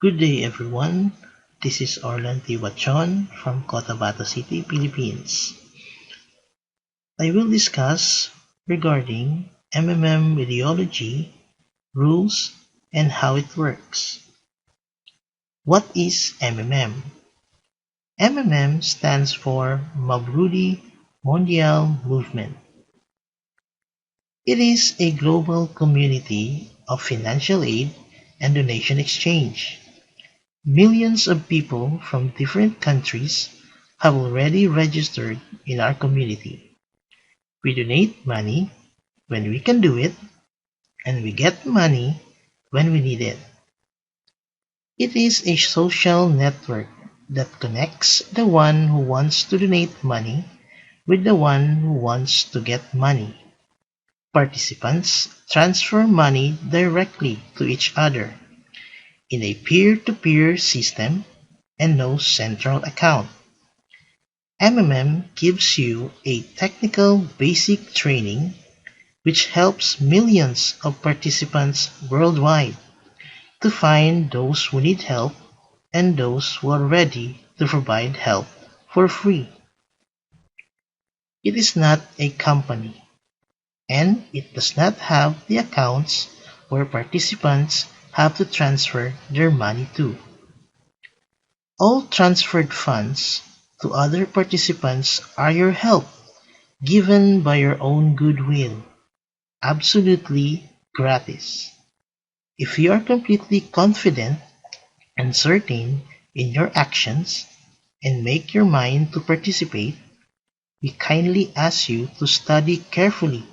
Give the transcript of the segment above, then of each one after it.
Good day, everyone. This is Orlan Tiwachon from Cotabato City, Philippines. I will discuss regarding MMM ideology, rules, and how it works. What is MMM? MMM stands for Mabrudi Mondial Movement. It is a global community of financial aid and donation exchange. Millions of people from different countries have already registered in our community. We donate money when we can do it, and we get money when we need it. It is a social network that connects the one who wants to donate money with the one who wants to get money. Participants transfer money directly to each other in a peer-to-peer system and no central account. MMM gives you a technical basic training which helps millions of participants worldwide to find those who need help and those who are ready to provide help for free. It is not a company, and it does not have the accounts where participants have to transfer their money to. All transferred funds to other participants are your help, given by your own goodwill, absolutely gratis. If you are completely confident and certain in your actions and make your mind to participate, we kindly ask you to study carefully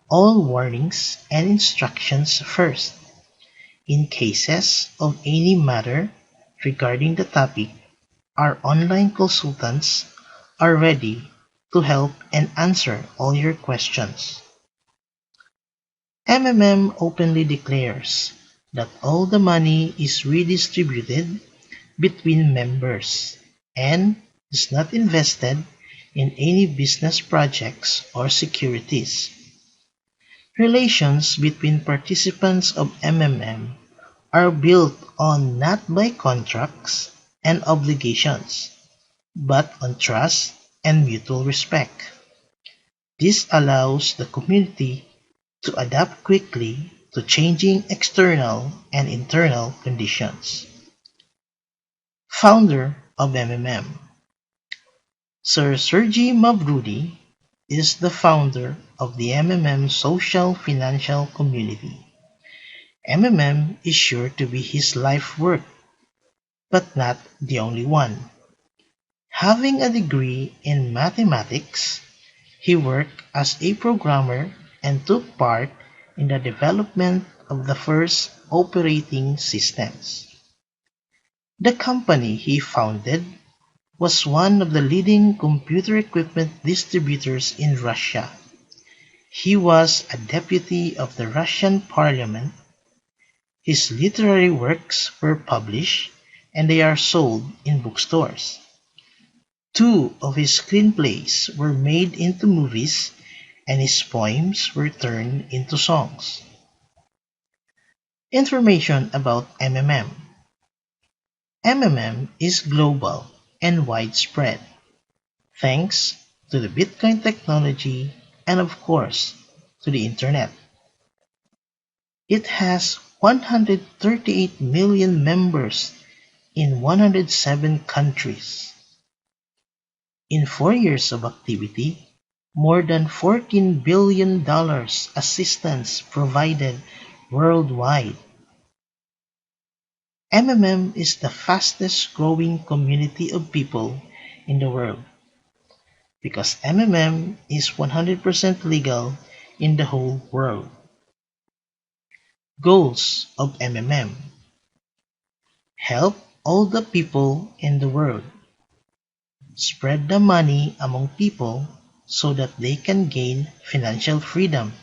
all warnings and instructions first. In cases of any matter regarding the topic, our online consultants are ready to help and answer all your questions. MMM openly declares that all the money is redistributed between members and is not invested in any business projects or securities. Relations between participants of MMM are built on not by contracts and obligations, but on trust and mutual respect. This allows the community to adapt quickly to changing external and internal conditions. Founder of MMM Sir Sergey Mavrudi is the founder of the MMM social financial community. MMM is sure to be his life work, but not the only one. Having a degree in mathematics, he worked as a programmer and took part in the development of the first operating systems. The company he founded was one of the leading computer equipment distributors in Russia. He was a deputy of the Russian parliament. His literary works were published and they are sold in bookstores. Two of his screenplays were made into movies and his poems were turned into songs. Information about MMM. MMM is global and widespread, thanks to the Bitcoin technology and of course to the internet. It has 138 million members in 107 countries. In 4 years of activity, more than $14 billion assistance provided worldwide. MMM is the fastest growing community of people in the world because MMM is 100% legal in the whole world. Goals of MMM: help all the people in the world, spread the money among people so that they can gain financial freedom,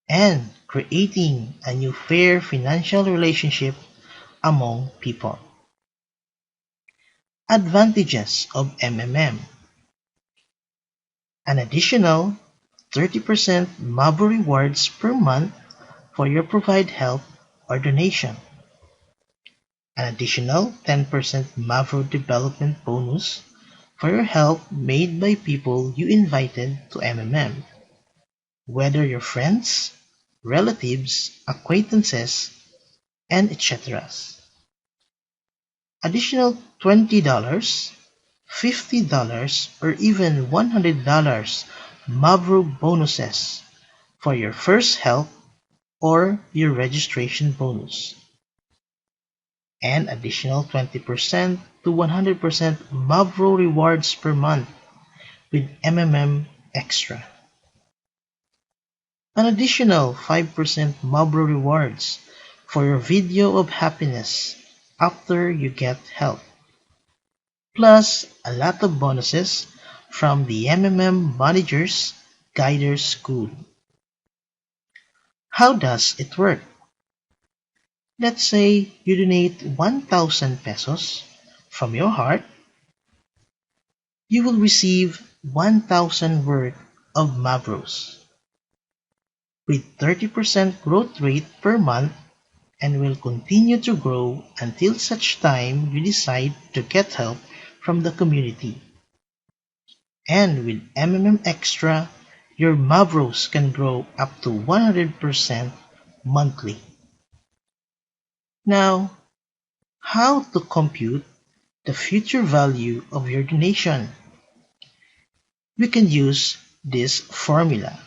and creating a new fair financial relationship among people. Advantages of MMM: an additional 30% MABO rewards per month for your provide help or donation. an additional 10% Mavro development bonus for your help made by people you invited to MMM, whether your friends, relatives, acquaintances, and etc. Additional $20, $50, or even $100 Mavro bonuses for your first help or your registration bonus, and additional 20% to 100% Mavro rewards per month with MMM Extra. An additional 5% Mavro rewards for your video of happiness after you get help, plus a lot of bonuses from the MMM Managers Guiders School. How does it work? Let's say you donate 1,000 pesos from your heart. You will receive 1,000 worth of Mavros with 30% growth rate per month, and will continue to grow until such time you decide to get help from the community. And with MMM Extra, your Mavros can grow up to 100% monthly. Now, how to compute the future value of your donation? We can use this formula,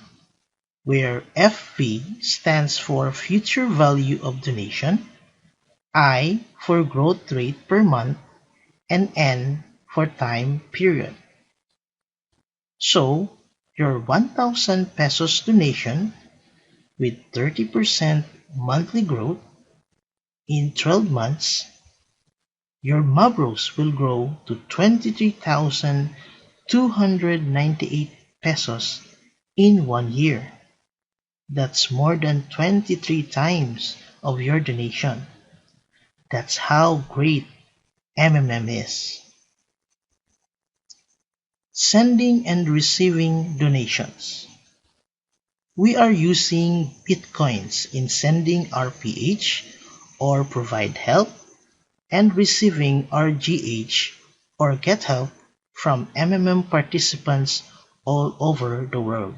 where FV stands for future value of donation, I for growth rate per month, and N for time period. So, your 1,000 pesos donation with 30% monthly growth in 12 months, your Mavros will grow to 23,298 pesos in 1 year. That's more than 23 times of your donation. That's how great MMM is. Sending and receiving donations. We are using Bitcoins in sending our PH or provide help, and receiving our GH or get help from MMM participants all over the world.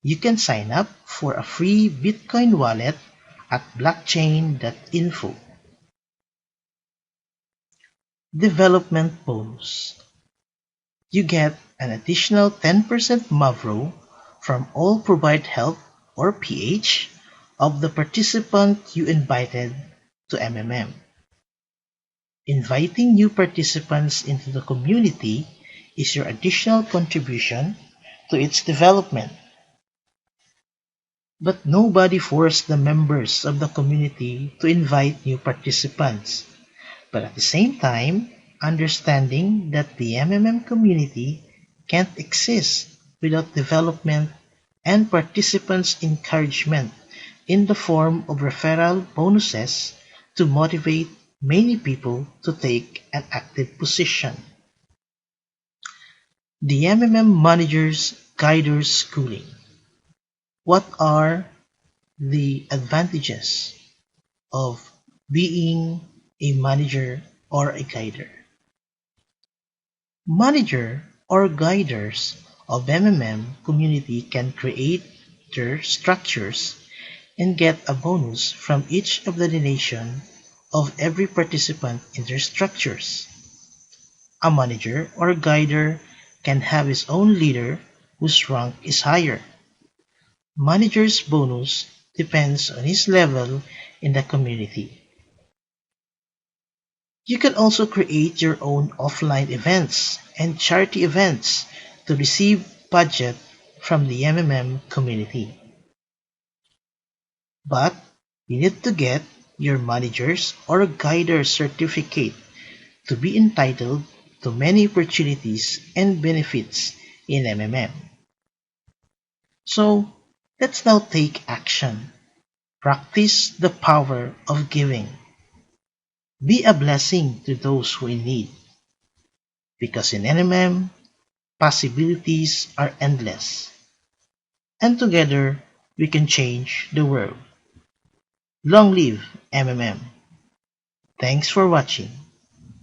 You can sign up for a free Bitcoin wallet at blockchain.info. Development bonus. You get an additional 10% Mavro from all provide help or PH of the participant you invited to MMM. Inviting new participants into the community is your additional contribution to its development. But nobody forced the members of the community to invite new participants. But at the same time, understanding that the MMM community can't exist without development and participants' encouragement in the form of referral bonuses to motivate many people to take an active position. The MMM Managers Guiders Schooling. What are the advantages of being a manager or a guider? Manager or guiders of MMM community can create their structures and get a bonus from each of the donation of every participant in their structures. A manager or guider can have his own leader whose rank is higher. Manager's bonus depends on his level in the community. You can also create your own offline events and charity events to receive budget from the MMM community. But you need to get your manager's or guider's certificate to be entitled to many opportunities and benefits in MMM. So, let's now take action. Practice the power of giving. Be a blessing to those who in need. Because in MMM, possibilities are endless. And together, we can change the world. Long live MMM! Thanks for watching.